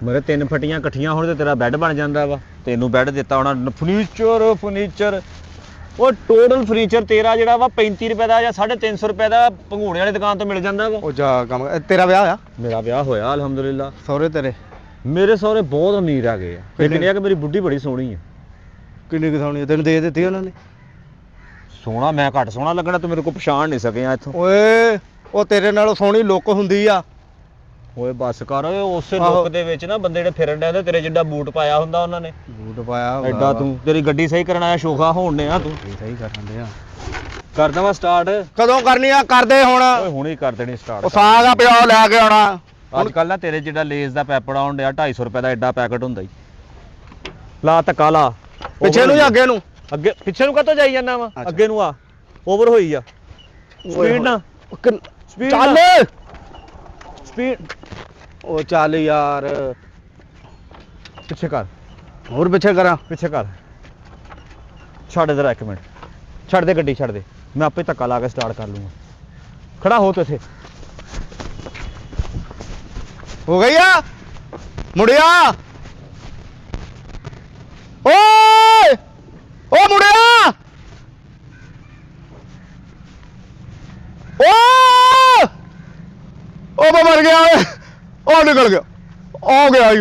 ਮੇਰੇ 3 ਫਟੀਆਂ ਇਕੱਠੀਆਂ ਹੋਣ ਤੇ ਤੇਰਾ ਬੈੱਡ ਬਣ ਜਾਂਦਾ ਵਾ। ਤੈਨੂੰ ਬੈੱਡ ਦਿੱਤਾ ਹੋਣਾ ਫਰਨੀਚਰ ਉਹ ਟੋਟਲ ਫਰਨੀਚਰ ਤੇਰਾ ਜਿਹੜਾ ਵਾ 35 ਰੁਪਏ ਦਾ ਜਾਂ 350 ਰੁਪਏ ਦਾ ਭੰਗੂਣੇ ਵਾਲੀ ਦੁਕਾਨ ਤੋਂ ਮਿਲ ਜਾਂਦਾ ਵਾ। ਉਹ ਜਾ ਕੰਮ ਤੇਰਾ ਵਿਆਹ ਹੋਇਆ? ਮੇਰਾ ਵਿਆਹ ਹੋਇਆ ਅਲਹਮਦੁਲਿਲਾ। ਸਹੁਰੇ ਤੇਰੇ? ਮੇਰੇ ਸਹੁਰੇ ਬਹੁਤ ਅਮੀਰ ਆ ਗਏ ਆ। ਲੇਕਿਨ ਇਹ ਆ ਕਿ ਮੇਰੀ ਬੁੱਢੀ ਬੜੀ ਸੋਹਣੀ ਆ। ਕਿੰਨੀ ਕੁ ਸੋਹਣੀ? ਤੈਨੂੰ ਦੇ ਦਿੱਤੀ ਉਹਨਾਂ ਨੇ? ਸੋਹਣਾ ਮੈਂ ਘੱਟ ਸੋਹਣਾ ਲੱਗਣਾ ਤੂੰ ਮੇਰੇ ਕੋਲ ਪਛਾਣ ਨਹੀਂ ਸਕਿਆ ਇੱਥੋਂ। ਓਏ ਉਹ ਤੇਰੇ ਨਾਲੋਂ ਸੋਹਣੀ ਲੁੱਕ ਹੁੰਦੀ ਆ। ਓਏ ਬੱਸ ਕਰ ਓਏ। ਉਸੇ ਲੁੱਕ ਦੇ ਵਿੱਚ ਨਾ ਬੰਦੇ ਜਿਹੜੇ ਫਿਰਨ ਡਿਆ ਤੇਰੇ ਜਿੱਡਾ ਬੂਟ ਪਾਇਆ ਹੁੰਦਾ ਉਹਨਾਂ ਨੇ। ਬੂਟ ਪਾਇਆ ਐਡਾ ਤੂੰ ਤੇਰੀ ਗੱਡੀ ਸਹੀ ਕਰਨ ਆਇਆ ਸ਼ੋਖਾ ਹੋਣ ਨੇ ਆ ਤੂੰ। ਸਹੀ ਕਰਨ ਦੇ ਆ। ਕਰ ਦਵਾਂ ਸਟਾਰਟ? ਕਦੋਂ ਕਰਨੀ ਆ? ਕਰਦੇ ਹੁਣ। ਓਏ ਹੁਣੇ ਹੀ ਕਰ ਦੇਣੀ ਸਟਾਰਟ। ਉਹ ਸਾਗ ਆ ਪਿਆ ਲੈ ਕੇ ਆਉਣਾ। ਅੱਜ ਕੱਲ ਨਾ ਤੇਰੇ ਜਿਹੜਾ ਲੇਜ਼ ਦਾ ਪੈਪੜ ਆਉਣ ਡਿਆ 250 ਰੁਪਏ ਦਾ ਐਡਾ ਪੈਕਟ ਹੁੰਦਾ ਈ। ਲਾ ਧੱਕਾ ਲਾ। ਪਿੱਛੇ ਨੂੰ ਜਾਂ ਅੱਗੇ ਨੂੰ? ਅੱਗੇ ਪਿੱਛੇ ਨੂੰ ਕਾਹਤੋਂ ਜਾਈ ਜਾਂਦਾ ਵਾ? ਅੱਗੇ ਨੂੰ ਆ। ਓਵਰ ਹੋਈ ਆ ਸਪੀਡ ਨਾ। ਸਪੀਡ ਚੱਲ ਸਪੀਡ। ਉਹ ਚੱਲ ਯਾਰ ਪਿੱਛੇ ਕਰ। ਹੋਰ ਪਿੱਛੇ ਕਰਾਂ? ਪਿੱਛੇ ਕਰ। ਛੱਡ ਦੇ 1 ਮਿੰਟ। ਛੱਡ ਦੇ ਗੱਡੀ ਛੱਡ ਦੇ। ਮੈਂ ਆਪੇ ਧੱਕਾ ਲਾ ਕੇ ਸਟਾਰਟ ਕਰ ਲੂੰਗਾ। ਖੜਾ ਹੋ ਤੂੰ ਇੱਥੇ। ਹੋ ਗਈ ਆ? ਮੁੜਿਆ ਓਏ ਓ ਮੁੜਿਆ ਓ ਉਹ ਮਰ ਗਿਆ ਓਏ। ਉਹ ਨਿਕਲ ਗਿਆ। ਆ ਗਿਆ ਈ।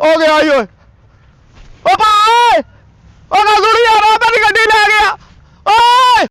ਆ ਗਿਆ ਈ ਓਏ। ਓ ਭਾਈ ਉਹ ਨਾ ਸੁਣੀ ਯਾਰ ਮੇਰੀ ਗੱਡੀ ਲੈ ਗਿਆ। ਓਏ